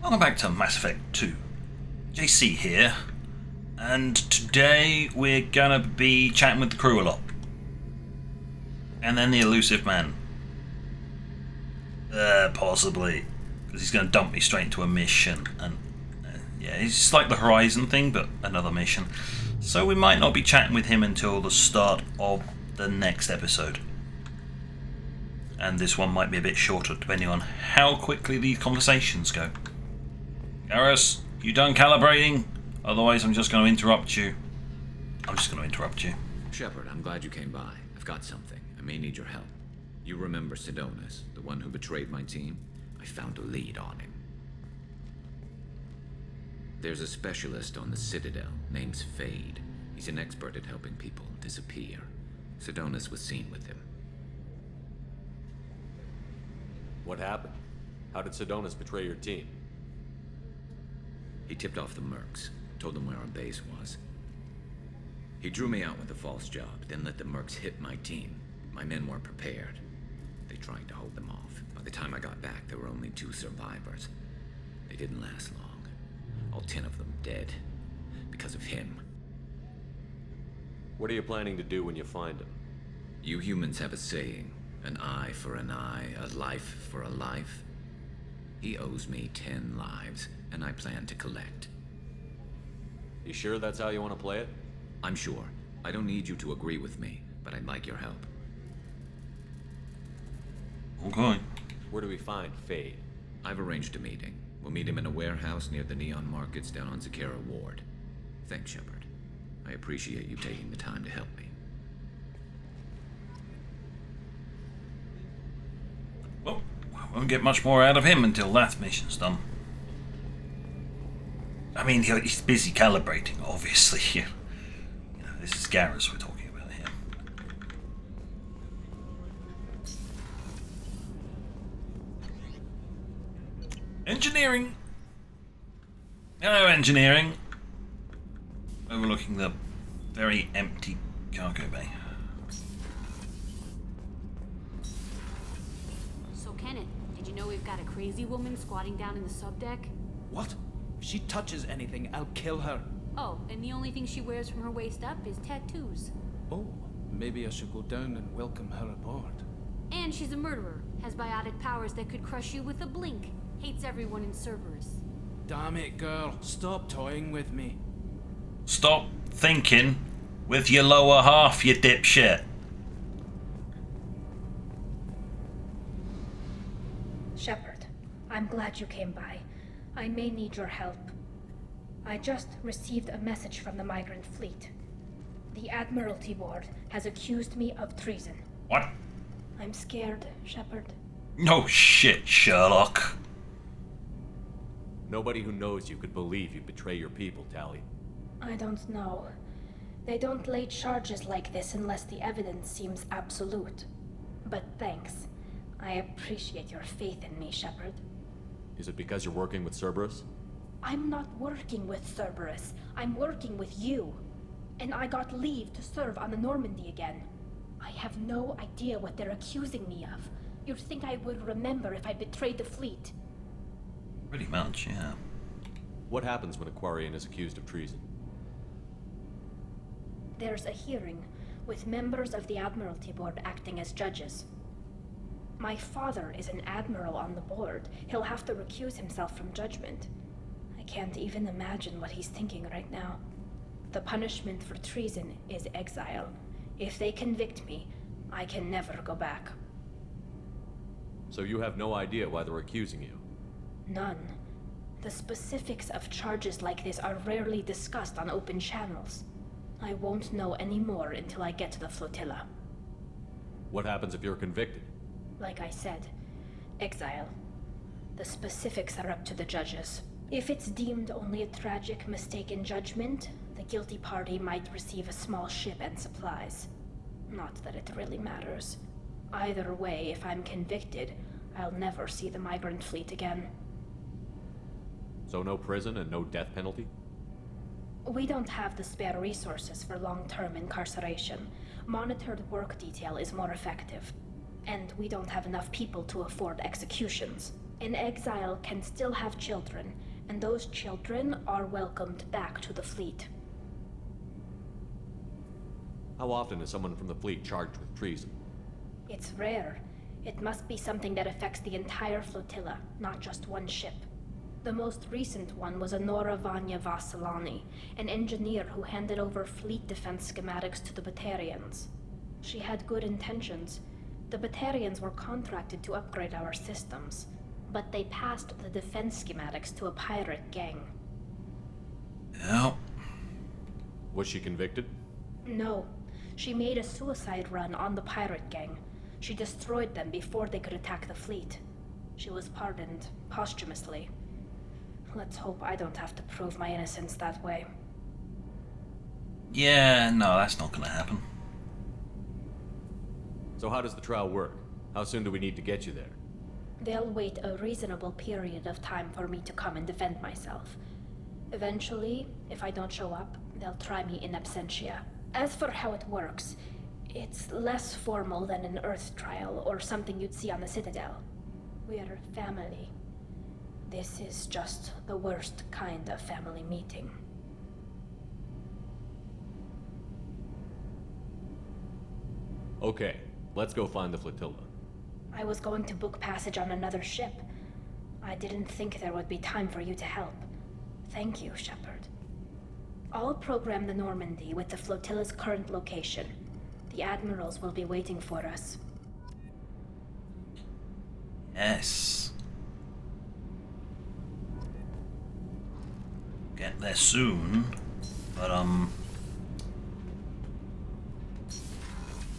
Welcome back to Mass Effect 2. JC here, and today we're gonna be chatting with the crew a lot. And then the Illusive Man. Possibly. Because he's gonna dump me straight into a mission. And yeah, it's just like the Horizon thing, but another mission. So we might not be chatting with him until the start of the next episode. And this one might be a bit shorter, depending on how quickly these conversations go. Garrus, you done calibrating? Otherwise I'm just going to interrupt you. Shepard, I'm glad you came by. I've got something. I may need your help. You remember Sidonus, the one who betrayed my team? I found a lead on him. There's a specialist on the Citadel, name's Fade. He's an expert at helping people disappear. Sidonus was seen with him. What happened? How did Sidonus betray your team? He tipped off the mercs, told them where our base was. He drew me out with a false job, then let the mercs hit my team. My men weren't prepared. They tried to hold them off. By the time I got back, there were only 2 survivors. They didn't last long. All 10 of them dead. Because of him. What are you planning to do when you find him? You humans have a saying, an eye for an eye, a life for a life. He owes me 10 lives, and I plan to collect. You sure that's how you want to play it? I'm sure. I don't need you to agree with me, but I'd like your help. Okay. Where do we find Fade? I've arranged a meeting. We'll meet him in a warehouse near the Neon Markets down on Zakera Ward. Thanks, Shepard. I appreciate you taking the time to help me. Well, I won't get much more out of him until that mission's done. I mean, he's busy calibrating, obviously. You know, this is Garrus we're talking about here. Engineering! Hello, engineering! Overlooking the very empty cargo bay. So, Kenneth, did you know we've got a crazy woman squatting down in the subdeck? What? If she touches anything, I'll kill her. Oh, and the only thing she wears from her waist up is tattoos. Oh, maybe I should go down and welcome her aboard. And she's a murderer, has biotic powers that could crush you with a blink, hates everyone in Cerberus. Damn it, girl. Stop toying with me. Stop thinking with your lower half, you dipshit. Shepard, I'm glad you came by. I may need your help. I just received a message from the migrant fleet. The Admiralty Board has accused me of treason. What? I'm scared, Shepard. No shit, Sherlock. Nobody who knows you could believe you betray your people, Tali. I don't know. They don't lay charges like this unless the evidence seems absolute. But thanks. I appreciate your faith in me, Shepard. Is it because you're working with Cerberus? I'm not working with Cerberus. I'm working with you. And I got leave to serve on the Normandy again. I have no idea what they're accusing me of. You'd think I would remember if I betrayed the fleet. Pretty much, yeah. What happens when a Quarian is accused of treason? There's a hearing, with members of the Admiralty Board acting as judges. My father is an admiral on the board. He'll have to recuse himself from judgment. I can't even imagine what he's thinking right now. The punishment for treason is exile. If they convict me, I can never go back. So you have no idea why they're accusing you? None. The specifics of charges like this are rarely discussed on open channels. I won't know any more until I get to the flotilla. What happens if you're convicted? Like I said, exile. The specifics are up to the judges. If it's deemed only a tragic mistake in judgment, the guilty party might receive a small ship and supplies. Not that it really matters. Either way, if I'm convicted, I'll never see the migrant fleet again. So no prison and no death penalty? We don't have the spare resources for long-term incarceration. Monitored work detail is more effective. And we don't have enough people to afford executions. An exile can still have children, and those children are welcomed back to the fleet. How often is someone from the fleet charged with treason? It's rare. It must be something that affects the entire flotilla, not just one ship. The most recent one was Anora Vanya Vassilani, an engineer who handed over fleet defense schematics to the Batarians. She had good intentions. The Batarians were contracted to upgrade our systems, but they passed the defense schematics to a pirate gang. Yeah. Was she convicted? No. She made a suicide run on the pirate gang. She destroyed them before they could attack the fleet. She was pardoned posthumously. Let's hope I don't have to prove my innocence that way. Yeah, no, that's not gonna happen. So how does the trial work? How soon do we need to get you there? They'll wait a reasonable period of time for me to come and defend myself. Eventually, if I don't show up, they'll try me in absentia. As for how it works, it's less formal than an Earth trial or something you'd see on the Citadel. We're family. This is just the worst kind of family meeting. Okay, let's go find the flotilla. I was going to book passage on another ship. I didn't think there would be time for you to help. Thank you, Shepard. I'll program the Normandy with the flotilla's current location. The admirals will be waiting for us. Yes. Get there soon, but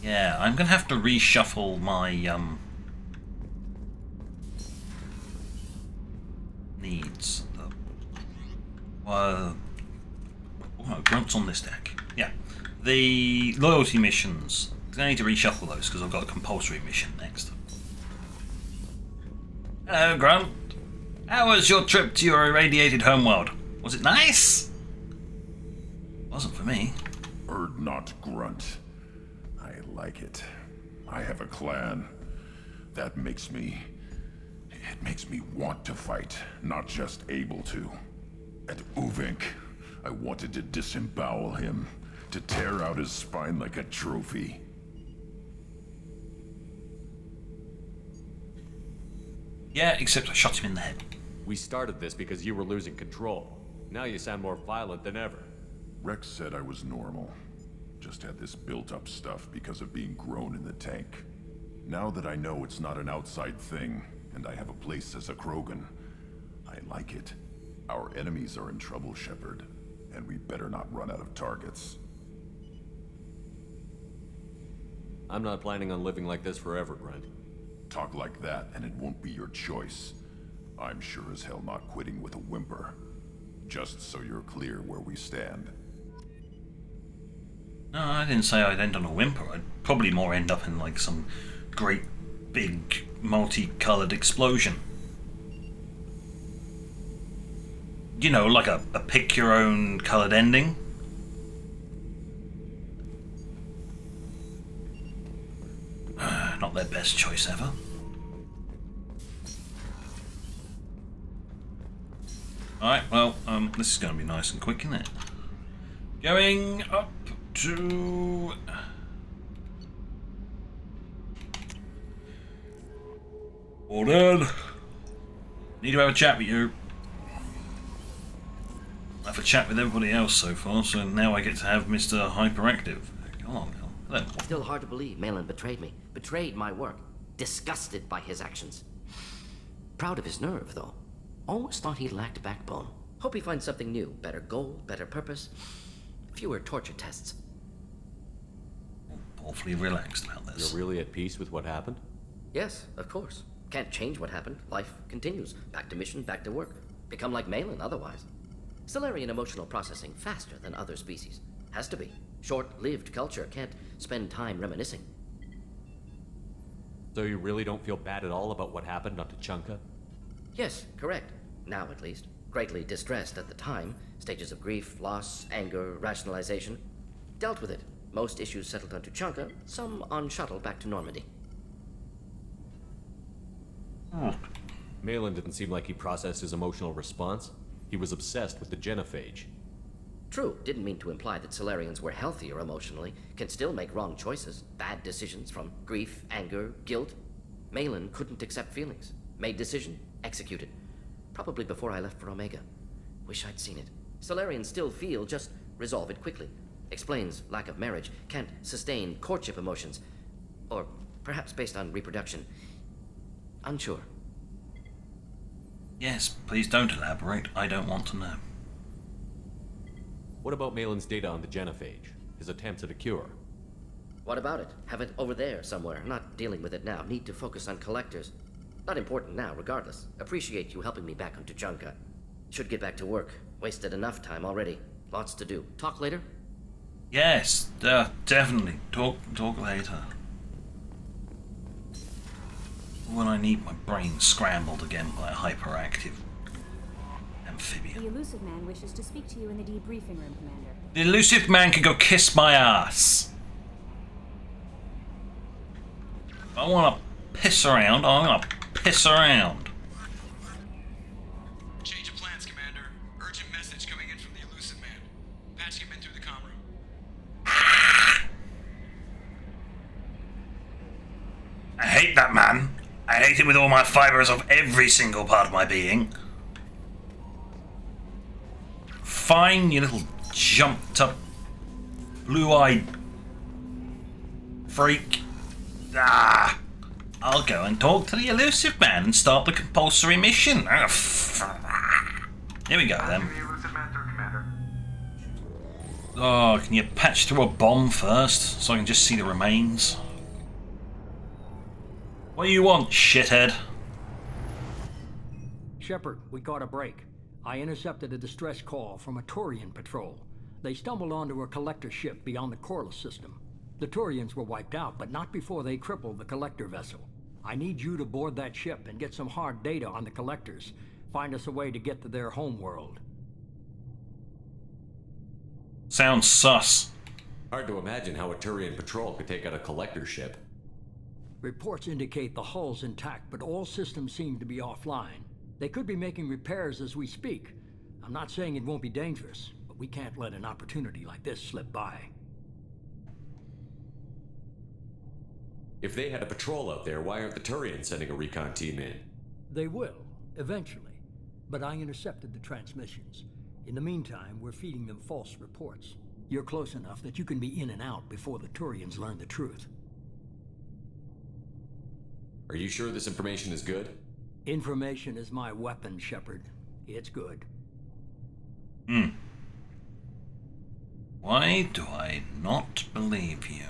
yeah, I'm gonna have to reshuffle my needs. Oh, grunts on this deck. Yeah, the loyalty missions. I need to reshuffle those because I've got a compulsory mission next. Hello, Grunt. How was your trip to your irradiated homeworld? Was it nice? Wasn't for me. Erd not grunt. I like it. I have a clan. That makes me... It makes me want to fight, not just able to. At Uvink, I wanted to disembowel him, to tear out his spine like a trophy. Yeah, except I shot him in the head. We started this because you were losing control. Now you sound more violent than ever. Rex said I was normal. Just had this built-up stuff because of being grown in the tank. Now that I know it's not an outside thing, and I have a place as a Krogan, I like it. Our enemies are in trouble, Shepard, and we better not run out of targets. I'm not planning on living like this forever, Grunt. Talk like that, and it won't be your choice. I'm sure as hell not quitting with a whimper. Just so you're clear where we stand. No, I didn't say I'd end on a whimper. I'd probably more end up in like some great big multicolored explosion. You know, like a pick your own colored ending. Not their best choice ever. Alright, well, this is going to be nice and quick, isn't it? Going up to... Ordered. Need to have a chat with you. I've had a chat with everybody else so far, so now I get to have Mr. Hyperactive. Come on, hello. Still hard to believe Malin betrayed me. Betrayed my work. Disgusted by his actions. Proud of his nerve, though. Almost thought he lacked backbone. Hope he finds something new. Better goal, better purpose. Fewer torture tests. Awfully relaxed about this. You're really at peace with what happened? Yes, of course. Can't change what happened. Life continues. Back to mission, back to work. Become like Malin otherwise. Solarian emotional processing faster than other species. Has to be. Short-lived culture can't spend time reminiscing. So you really don't feel bad at all about what happened on Tuchanka? Yes, correct. Now at least. Greatly distressed at the time. Stages of grief, loss, anger, rationalization. Dealt with it. Most issues settled on Tuchanka, some on shuttle back to Normandy. Malin didn't seem like he processed his emotional response. He was obsessed with the genophage. True, didn't mean to imply that Solarians were healthier emotionally, can still make wrong choices, bad decisions from grief, anger, guilt. Malin couldn't accept feelings. Made decision, executed. Probably before I left for Omega. Wish I'd seen it. Solarians still feel, just resolve it quickly. Explains lack of marriage, can't sustain courtship emotions. Or perhaps based on reproduction. Unsure. Yes, please don't elaborate. I don't want to know. What about Malin's data on the genophage? His attempts at a cure? What about it? Have it over there somewhere. Not dealing with it now. Need to focus on collectors. Not important now, regardless. Appreciate you helping me back onto Junka. Should get back to work. Wasted enough time already. Lots to do. Talk later? Yes, definitely. Talk later. When I need my brain scrambled again by a hyperactive amphibian. The Illusive Man wishes to speak to you in the debriefing room, Commander. The Illusive Man can go kiss my ass. If I want to piss around, I'm going to piss around. Change of plans, Commander. Urgent message coming in from the Illusive Man. Patching him in through the comm room. I hate that man. I hate him with all my fibers of every single part of my being. Fine, you little jumped up, blue-eyed freak. I'll go and talk to the Illusive Man and start the compulsory mission. Here we go then. Oh, can you patch through a bomb first so I can just see the remains? What do you want, shithead? Shepard, we got a break. I intercepted a distress call from a Turian patrol. They stumbled onto a collector ship beyond the Corliss system. The Turians were wiped out, but not before they crippled the collector vessel. I need you to board that ship and get some hard data on the collectors. Find us a way to get to their homeworld. Sounds sus. Hard to imagine how a Turian patrol could take out a collector ship. Reports indicate the hull's intact, but all systems seem to be offline. They could be making repairs as we speak. I'm not saying it won't be dangerous, but we can't let an opportunity like this slip by. If they had a patrol out there, why aren't the Turians sending a recon team in? They will, eventually. But I intercepted the transmissions. In the meantime, we're feeding them false reports. You're close enough that you can be in and out before the Turians learn the truth. Are you sure this information is good? Information is my weapon, Shepard. It's good. Why do I not believe you?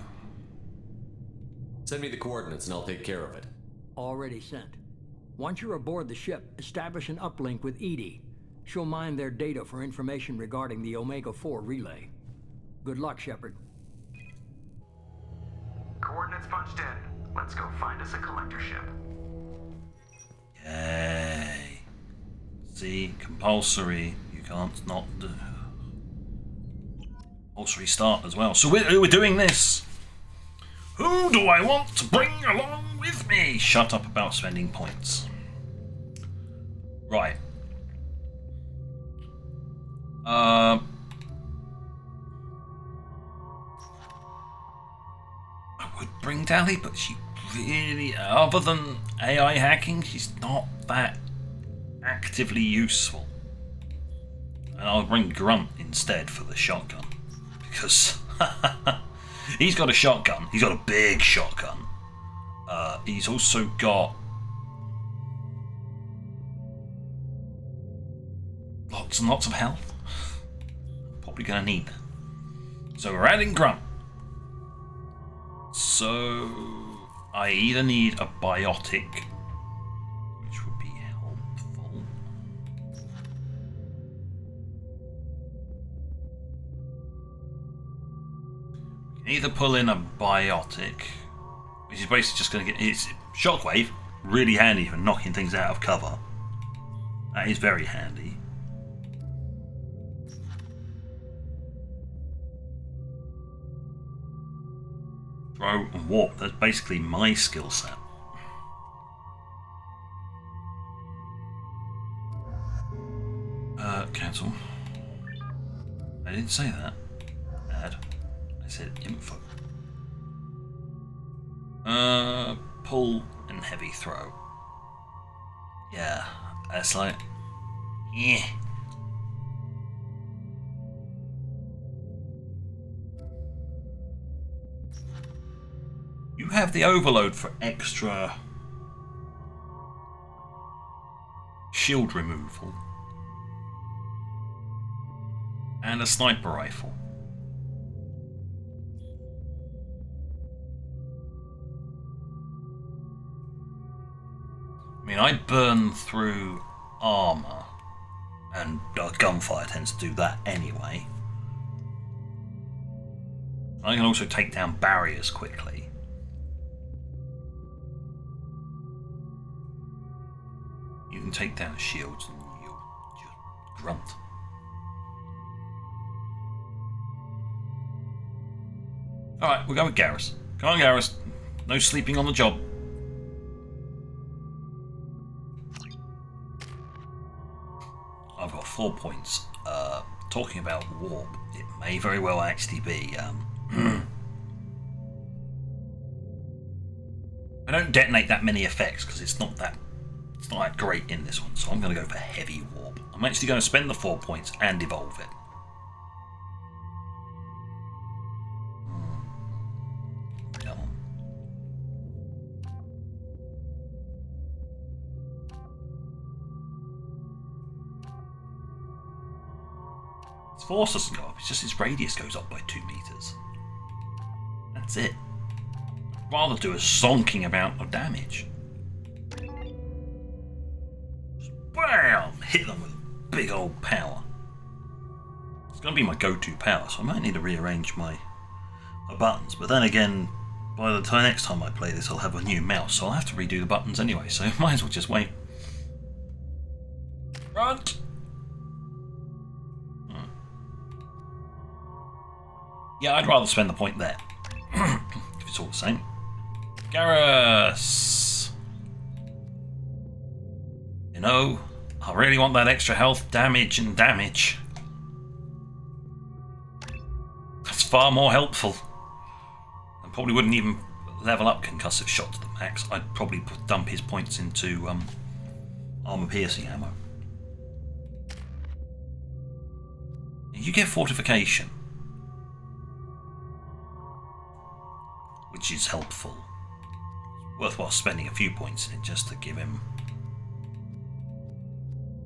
Send me the coordinates and I'll take care of it. Already sent. Once you're aboard the ship, establish an uplink with Edie. She'll mine their data for information regarding the Omega-4 relay. Good luck, Shepard. Coordinates punched in. Let's go find us a collector ship. Yay. See, compulsory. You can't not do. Compulsory start as well. So we're doing this. Who do I want to bring along with me? Shut up about spending points. Right. I would bring Dally, but she really, other than AI hacking, she's not that actively useful. And I'll bring Grunt instead for the shotgun. Because he's got a shotgun. He's got a big shotgun. He's also got lots and lots of health. Probably going to need that. So we're adding Grunt. So I either need a biotic, which would be helpful. We can either pull in a biotic, which is basically just going to get its shockwave, really handy for knocking things out of cover. That is very handy. Throw and warp, that's basically my skill set. cancel. I didn't say that. Add. I said info. Pull and heavy throw. Yeah, that's like... Yeah. You have the overload for extra shield removal and a sniper rifle. I mean, I burn through armor, and gunfire tends to do that anyway. I can also take down barriers quickly. You can take down shields and you'll just grunt. Alright, we'll go with Garrus. Come on, Garrus. No sleeping on the job. I've got 4 points. Talking about warp, it may very well actually be... I don't detonate that many effects because it's not that great in this one, so I'm going to go for heavy warp. I'm actually going to spend the 4 points and evolve it. Come on. Its force doesn't go up, it's just its radius goes up by 2 meters. That's it. I'd rather do a zonking amount of damage. Bam! Hit them with big old power. It's going to be my go-to power, so I might need to rearrange my buttons. But then again, by the next time I play this, I'll have a new mouse, so I'll have to redo the buttons anyway. So might as well just wait. Right. Yeah, I'd rather spend the point there. If it's all the same. Garrus! You know, I really want that extra health, damage, and damage. That's far more helpful. I probably wouldn't even level up concussive shot to the max. I'd probably dump his points into armor piercing ammo. You get fortification, which is helpful. It's worthwhile spending a few points in it just to give him...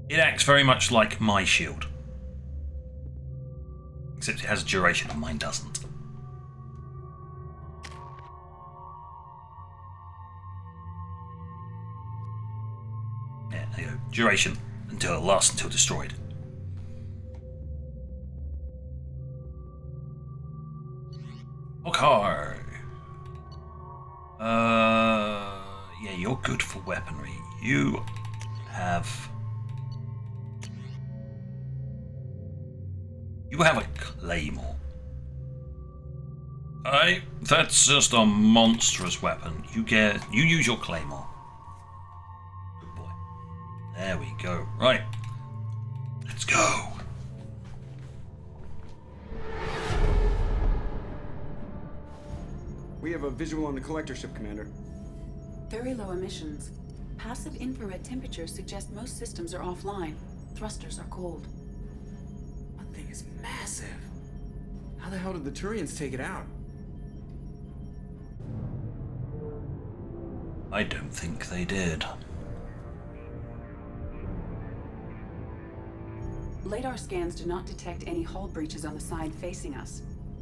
It acts very much like my shield, except it has a duration and mine doesn't. Yeah, there you go. Duration until it lasts until destroyed. Okay. Yeah, you're good for weaponry. You have a claymore. Aye, that's just a monstrous weapon. You use your claymore. Good boy. There we go. Right. Let's go. We have a visual on the collector ship, Commander. Very low emissions. Passive infrared temperatures suggest most systems are offline. Thrusters are cold. That thing is massive. How the hell did the Turians take it out? I don't think they did. Radar scans do not detect any hull breaches on the side facing us.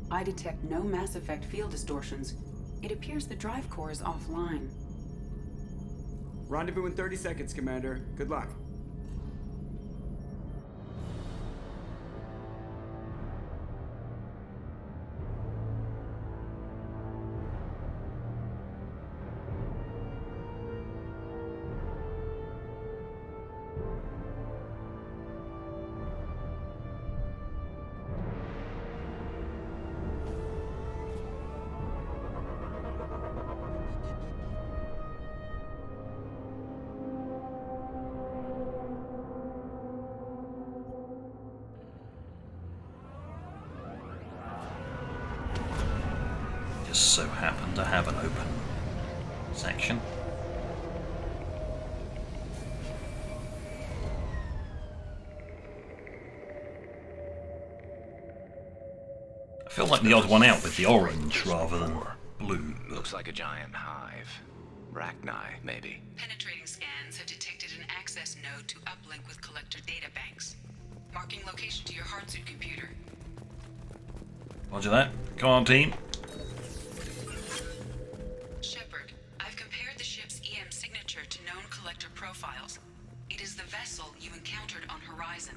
I detect no Mass Effect field distortions. It appears the drive core is offline. Rendezvous in 30 seconds, Commander. Good luck. just so happen to have an open section. I feel like the odd one out with the orange rather than blue. Looks like a giant hive. Rachni, maybe. Penetrating scans have detected an access node to uplink with collector data banks. Marking location to your hardsuit computer. Roger that. Come on, team. Shepard, I've compared the ship's EM signature to known collector profiles. It is the vessel you encountered on Horizon.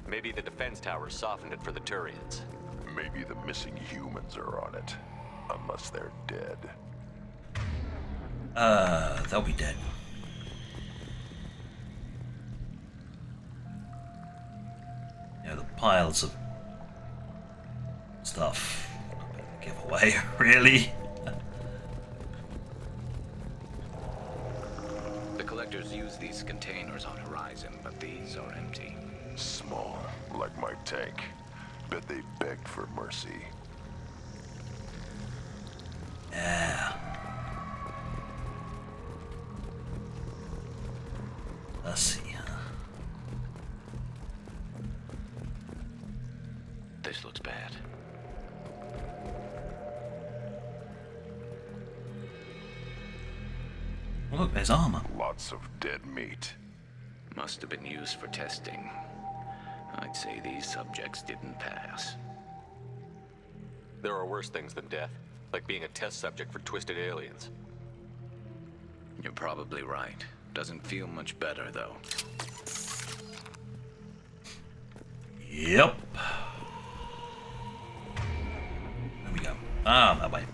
Maybe the defense towers softened it for the Turians. Maybe the missing humans are on it. Unless they're dead. They'll be dead. You know, the piles of stuff. A bit of a giveaway, really. The collectors use these containers on Horizon, but these are empty. Small, like my tank. Bet they begged for mercy. Yeah. Let's see. This looks bad. Look, there's armor. Lots of dead meat. Must have been used for testing. I'd say these subjects didn't pass. There are worse things than death, like being a test subject for twisted aliens. You're probably right. Doesn't feel much better, though. Yep. There we go. Ah, that way.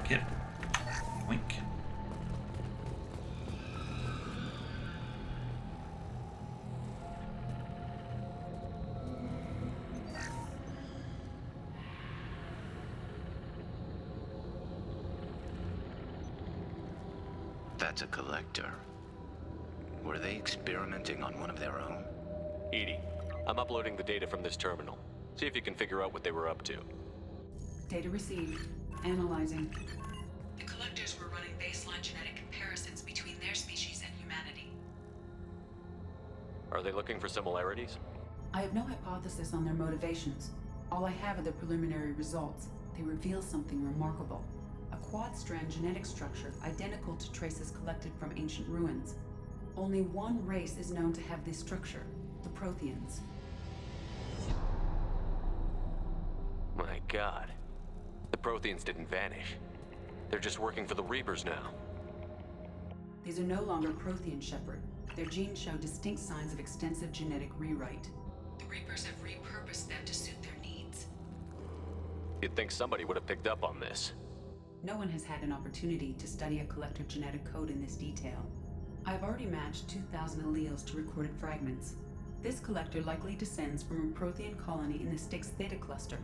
Get wink. That's a collector. Were they experimenting on one of their own? Edie, I'm uploading the data from this terminal. See if you can figure out what they were up to. Data received. Analyzing. The collectors were running baseline genetic comparisons between their species and humanity. Are they looking for similarities? I have no hypothesis on their motivations. All I have are the preliminary results. They reveal something remarkable. A quad-strand genetic structure identical to traces collected from ancient ruins. Only one race is known to have this structure, the Protheans. My God. The Protheans didn't vanish. They're just working for the Reapers now. These are no longer Prothean, Shepard. Their genes show distinct signs of extensive genetic rewrite. The Reapers have repurposed them to suit their needs. You'd think somebody would have picked up on this. No one has had an opportunity to study a collector genetic code in this detail. I've already matched 2,000 alleles to recorded fragments. This collector likely descends from a Prothean colony in the Styx Theta cluster.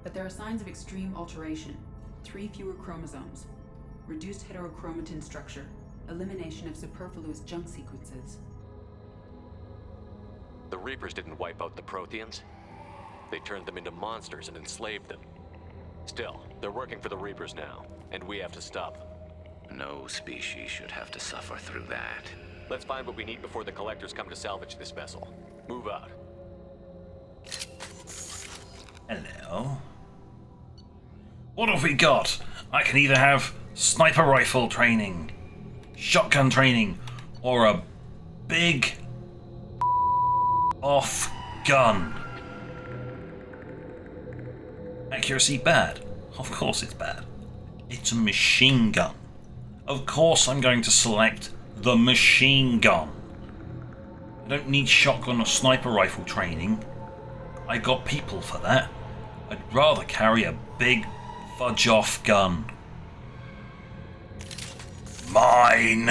But there are signs of extreme alteration. 3 fewer chromosomes. Reduced heterochromatin structure. Elimination of superfluous junk sequences. The Reapers didn't wipe out the Protheans. They turned them into monsters and enslaved them. Still, they're working for the Reapers now, and we have to stop them. No species should have to suffer through that. Let's find what we need before the Collectors come to salvage this vessel. Move out. Hello. What have we got? I can either have sniper rifle training, shotgun training, or a big off gun. Accuracy bad. Of course it's bad. It's a machine gun. Of course I'm going to select the machine gun. I don't need shotgun or sniper rifle training. I got people for that. I'd rather carry a big fudge-off gun. Mine!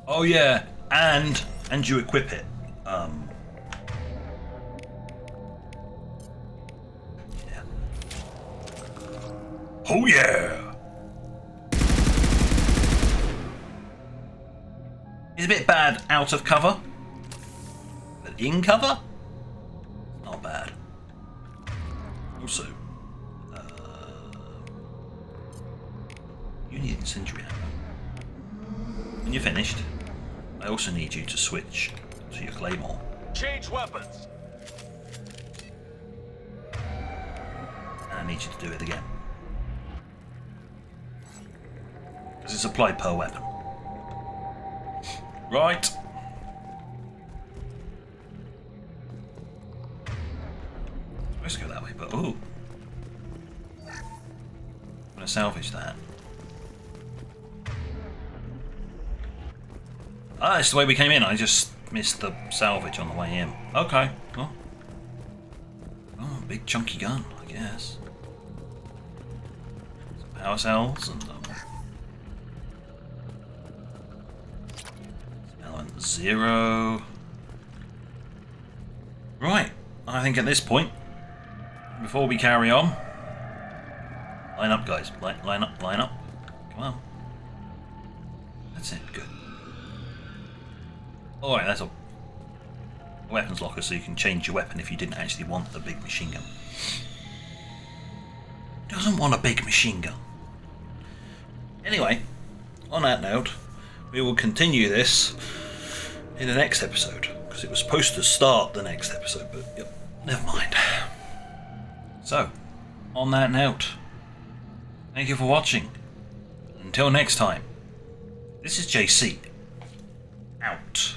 Oh yeah, and you equip it. Oh yeah! He's a bit bad out of cover, but in cover, not bad. Also, you need incendiary ammo. When you're finished, I also need you to switch to your claymore. Change weapons. And I need you to do it again. Because it's applied per weapon. Right. Supposed to go that way, but ooh. I'm gonna salvage that. Ah, it's the way we came in. I just missed the salvage on the way in. Okay. Oh, big chunky gun, I guess. Some power cells and element 0. Right. I think at this point, before we carry on, line up, guys. Line up. Come on. That's it. Good. Alright, that's a weapons locker, so you can change your weapon if you didn't actually want the big machine gun. Who doesn't want a big machine gun? Anyway, on that note, we will continue this in the next episode, because it was supposed to start the next episode, but yep, never mind. So, on that note, thank you for watching. Until next time, this is JC, out.